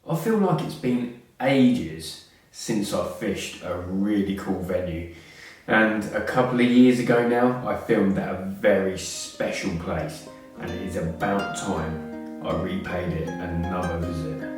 I feel like it's been ages since I fished a really cool venue, and a couple of years ago now I filmed at a very special place, and it is about time I repaid it another visit.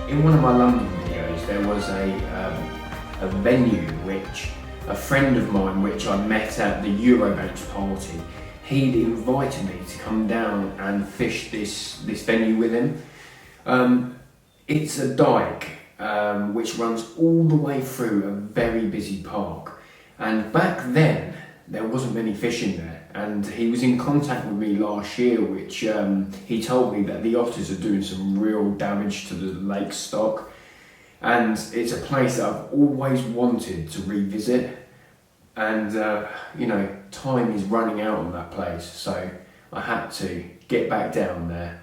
In one of my London videos, there was a venue which a friend of mine, which I met at the Eurobench party, he'd invited me to come down and fish this venue with him. It's a dike which runs all the way through a very busy park, and back then there wasn't many fishing there, and he was in contact with me last year, which he told me that the otters are doing some real damage to the lake stock, and it's a place that I've always wanted to revisit, and you know, time is running out on that place, so I had to get back down there,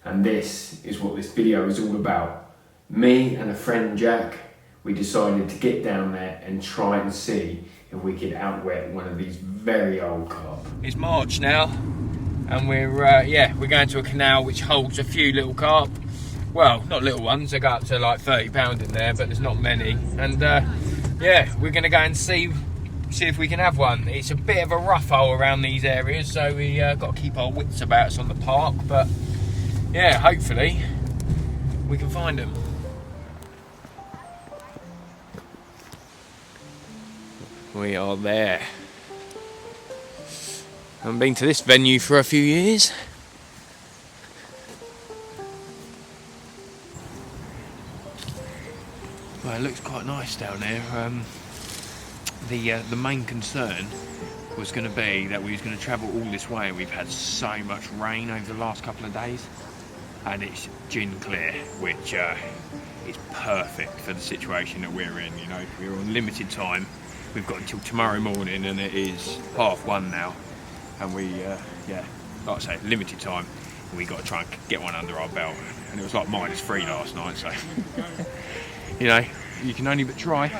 and this is what this video is all about. Me and a friend Jack, we decided to get down there and try and see if we could outwet one of these very old carp. It's March now, and we're going to a canal which holds a few little carp. Well, not little ones, they go up to like 30 pound in there, but there's not many. And yeah, we're gonna go and see if we can have one. It's a bit of a rough hole around these areas, so we got to keep our wits about us on the park, but yeah, hopefully we can find them. We are there. I haven't been to this venue for a few years. Well, it looks quite nice down there. The main concern was going to be that we was going to travel all this way, and we've had so much rain over the last couple of days, and it's gin clear, which is perfect for the situation that we're in. You know, we're on limited time. We've got until tomorrow morning, and it is 1:30 now, and we, yeah, like I say, limited time, and we got to try and get one under our belt. And it was like -3 last night, so you know, you can only but try.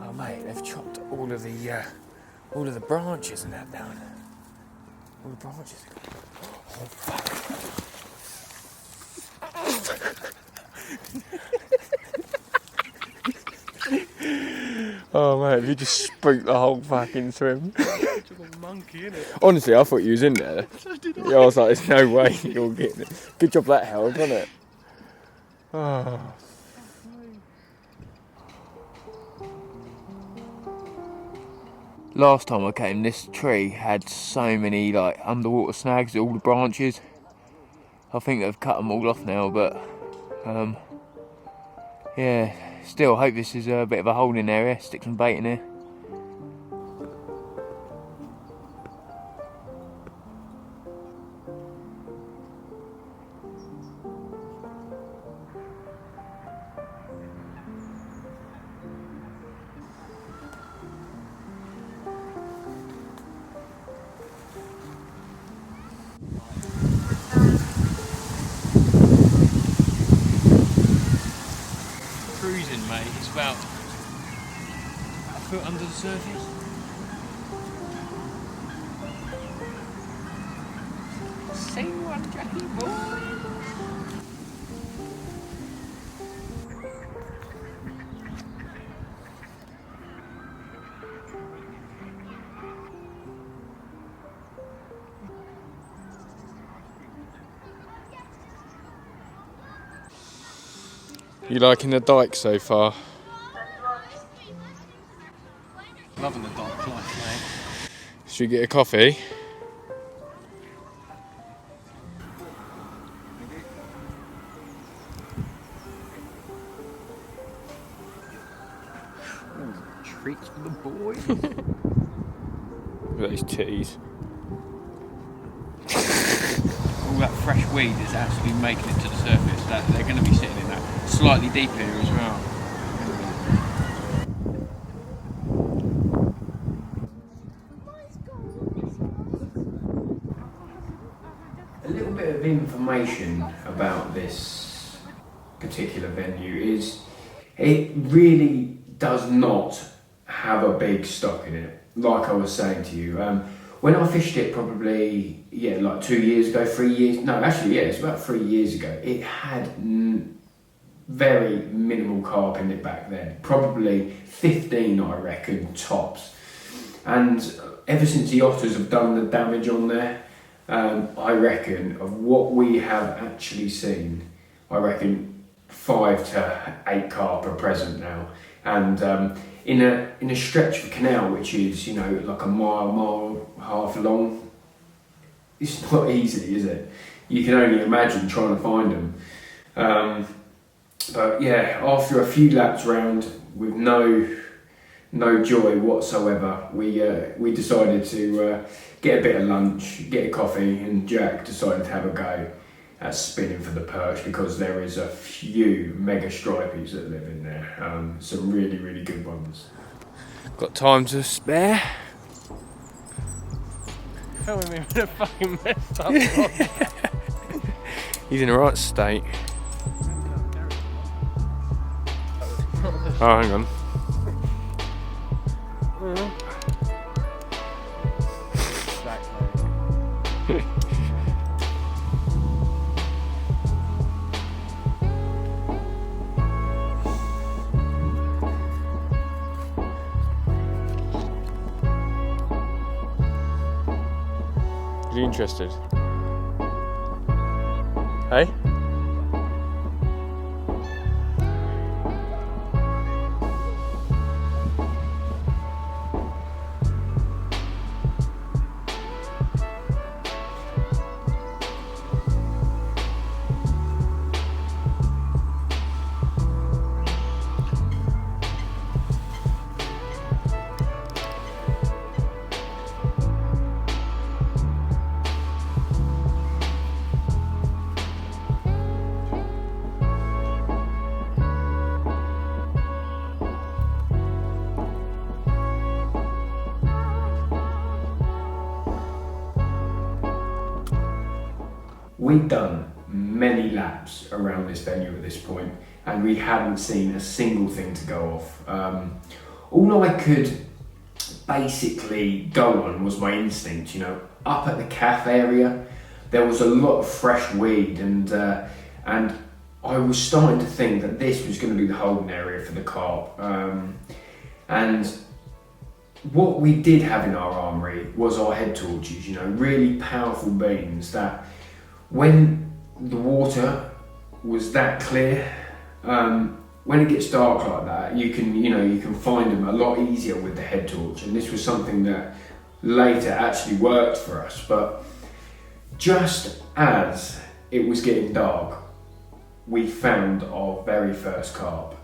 Oh mate, they've chopped all of the branches and that down. All the branches. Oh fuck. Oh mate, you just spooked the whole fucking swim. Just a monkey, innit? Honestly, I thought you was in there. Yeah, I was like, there's no way you're getting it. Good job that held, wasn't it? Oh. Last time I came, this tree had so many like underwater snags, all the branches. I think they've cut them all off now, but yeah, still hope this is a bit of a holding area. Stick some bait in here. freezing, mate. It's about a foot under the surface. Say one, Jackie boy. You liking the dike so far? Loving the dark life, mate. Should we get a coffee? Treats for the boy. Look at these titties. All that fresh weed is actually making it to the surface. That they're going to be sitting in that slightly deeper here as well. A little bit of information about this particular venue is it really does not have a big stock in it. Like I was saying to you, when I fished it probably, like 2 years ago, 3 years, no actually it's about 3 years ago, it had very minimal carp in it back then, probably 15 I reckon tops. And ever since the Otters have done the damage on there, I reckon of what we have actually seen, I reckon 5 to 8 carp are present now. And in a stretch of canal which is like a mile and a half long, it's not easy, is it? You can only imagine trying to find them. But yeah, after a few laps round with no joy whatsoever, we decided to get a bit of lunch, get a coffee, and Jack decided to have a go at spinning for the perch because there is a few mega stripies that live in there. Some really, really good ones. Got time to spare? Tell me in a fucking messed up. He's in the right state. Oh, hang on. Are you interested? Hey? We'd done many laps around this venue at this point, and we hadn't seen a single thing to go off. All I could basically go on was my instinct. Up at the calf area, there was a lot of fresh weed, and I was starting to think that this was going to be the holding area for the carp. And what we did have in our armoury was our head torches. Really powerful beams that, when the water was that clear, when it gets dark like that, you can find them a lot easier with the head torch. And this was something that later actually worked for us. But just as it was getting dark, we found our very first carp.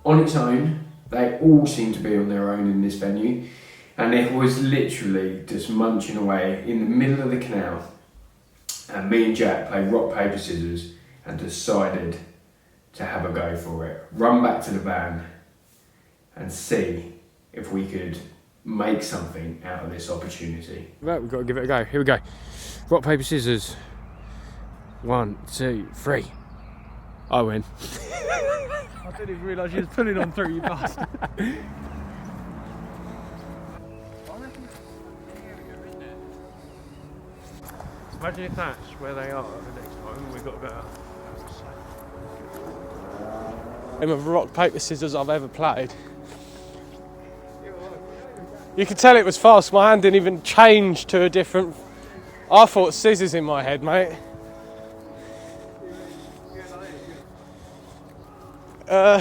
On its own, they all seem to be on their own in this venue, and it was literally just munching away in the middle of the canal. And me and Jack played rock, paper, scissors and decided to have a go for it. Run back to the van and see if we could make something out of this opportunity. Right, we've got to give it a go. Here we go. Rock, paper, scissors. 1, 2, 3. I win. I didn't even realise you was pulling on through, you bastard. Imagine if that's where they are the next time and we've got to go out. Game of rock, paper, scissors I've ever played. You could tell it was fast, my hand didn't even change to a different... I thought scissors in my head, mate. Oh.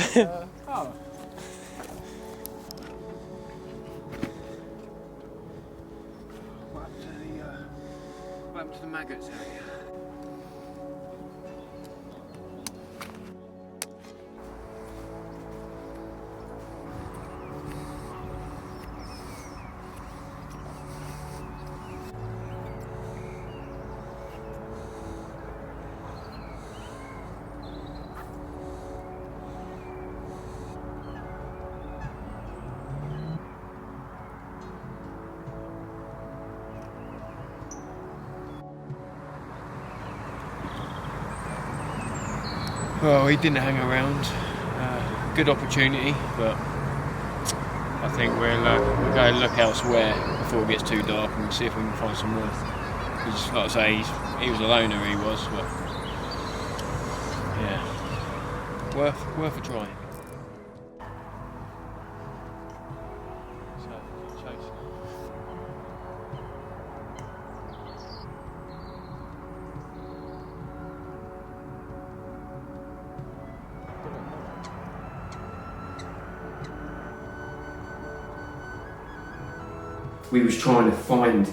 What happened to the maggots area? Well, he didn't hang around. Good opportunity, but I think we'll go and look elsewhere before it gets too dark and see if we can find some more. Because, like I say, he was a loner, he was, but yeah, worth a try. So, chase. We was trying to find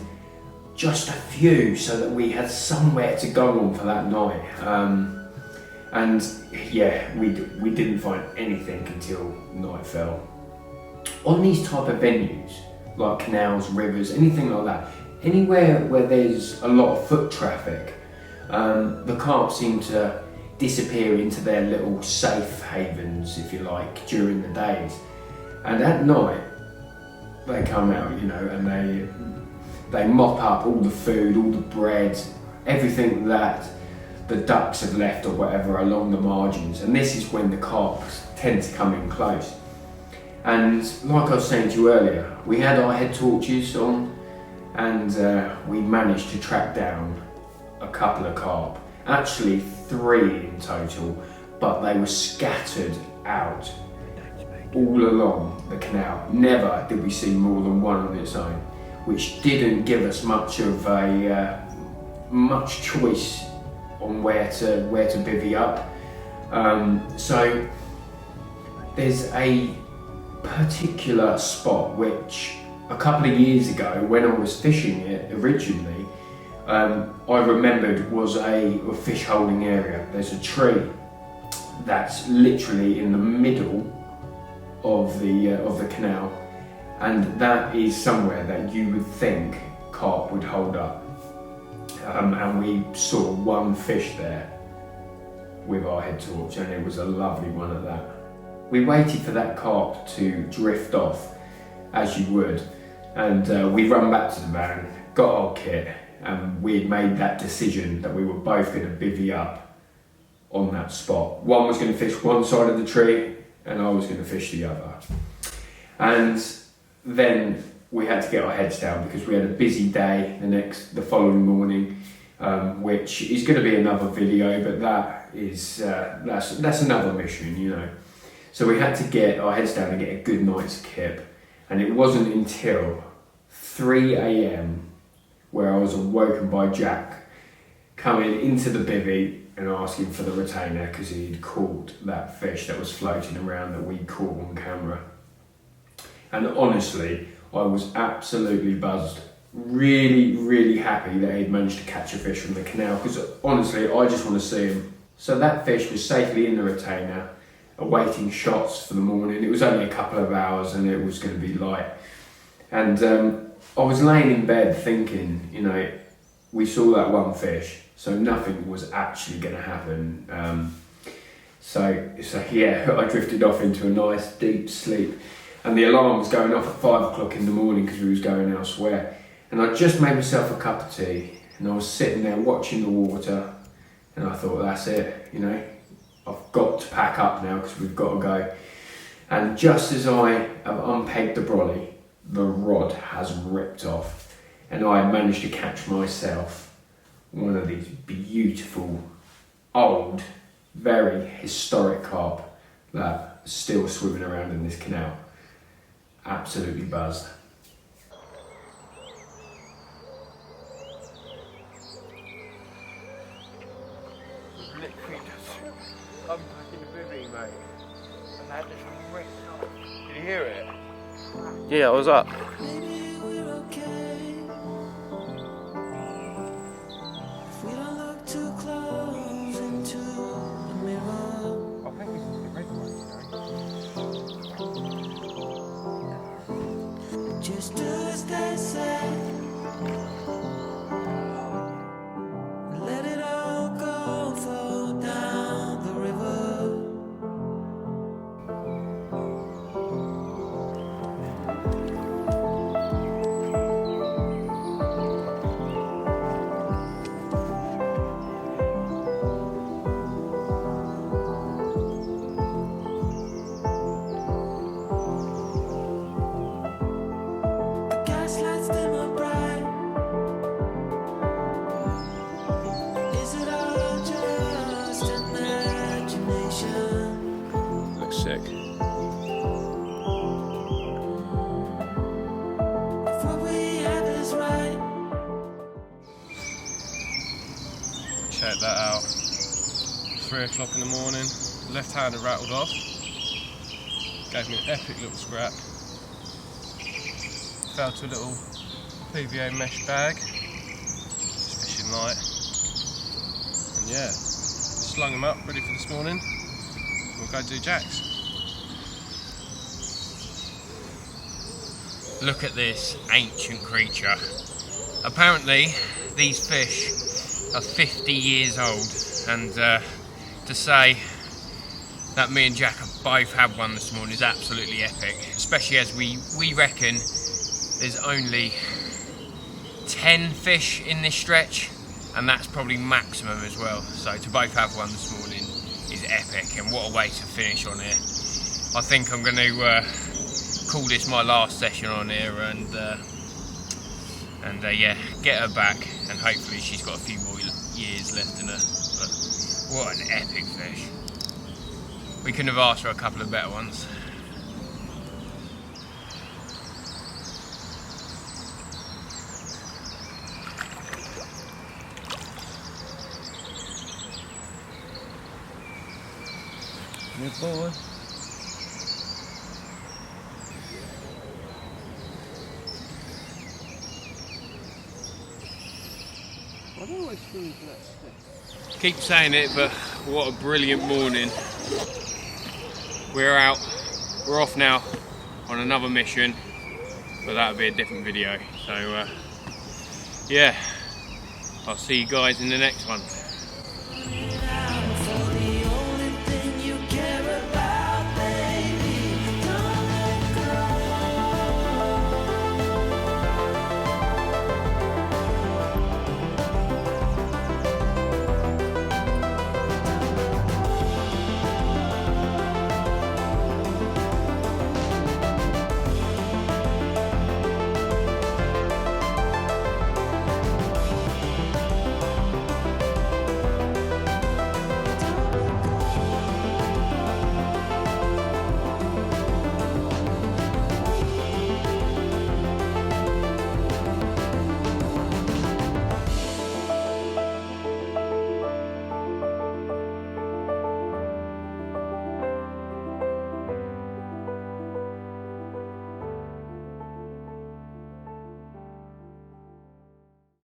just a few so that we had somewhere to go on for that night. And yeah, we didn't find anything until night fell. On these type of venues, like canals, rivers, anything like that, anywhere where there's a lot of foot traffic, the carp seem to disappear into their little safe havens, if you like, during the days. And at night, they come out, you know, and they mop up all the food, all the bread, everything that the ducks have left or whatever along the margins. And this is when the carp tend to come in close. And like I was saying to you earlier, we had our head torches on, and we managed to track down a couple of carp. Actually 3 in total, but they were scattered out all along the canal. Never did we see more than one on its own, which didn't give us much of a much choice on where to bivvy up. So there's a particular spot which a couple of years ago, when I was fishing it originally, I remembered was a fish holding area. There's a tree that's literally in the middle of the canal, and that is somewhere that you would think carp would hold up. And we saw one fish there with our head torch, and it was a lovely one at that. We waited for that carp to drift off, as you would, and we run back to the van, got our kit, and we had made that decision that we were both going to bivvy up on that spot. One was going to fish one side of the tree, and I was going to fish the other. And then we had to get our heads down because we had a busy day the following morning, which is going to be another video, but that is that's another mission, you know. So we had to get our heads down and get a good night's kip, and it wasn't until 3 AM where I was awoken by Jack coming into the bivvy and asking for the retainer because he'd caught that fish that was floating around that we caught on camera. And honestly, I was absolutely buzzed. Really, really happy that he'd managed to catch a fish from the canal, because honestly, I just want to see him. So that fish was safely in the retainer, awaiting shots for the morning. It was only a couple of hours and it was going to be light. And I was laying in bed thinking, you know, we saw that one fish, so nothing was actually going to happen. So yeah, I drifted off into a nice deep sleep, and the alarm was going off at 5 o'clock in the morning because we was going elsewhere. And I just made myself a cup of tea, and I was sitting there watching the water, and I thought, that's it, you know, I've got to pack up now because we've got to go. And just as I have unpegged the brolly, the rod has ripped off, and I managed to catch myself one of these beautiful, old, very historic carp that are still swimming around in this canal. Absolutely buzzed. I'm back in the bivvy, mate. And that just ripped off. Did you hear it? Yeah, I was up. Maybe we're okay if we don't look too close into the mirror. I think this is the red one, Just do as they say and let it all go, flow down the river. Gaslights dimmer bright. Is it all just imagination? Looks sick. If what we have is right, Check that out. 3 o'clock in the morning. Left hand had rattled off. Gave me an epic little scrap. Fell to a little PVA mesh bag. Just fishing light. And yeah, slung them up, ready for this morning. We'll go do jacks. Look at this ancient creature. Apparently, these fish are 50 years old, and to say that me and Jack have both had one this morning is absolutely epic, especially as we reckon there's only 10 fish in this stretch, and that's probably maximum as well. So to both have one this morning is epic, and what a way to finish on here. I think I'm going to call this my last session on here, and yeah, get her back, and hopefully she's got a few more years left in her. But what an epic fish. We couldn't have asked for a couple of better ones. Good boy. I always think that's Keep saying it, but what a brilliant morning. We're out, we're off now on another mission, but that'll be a different video. So yeah, I'll see you guys in the next one.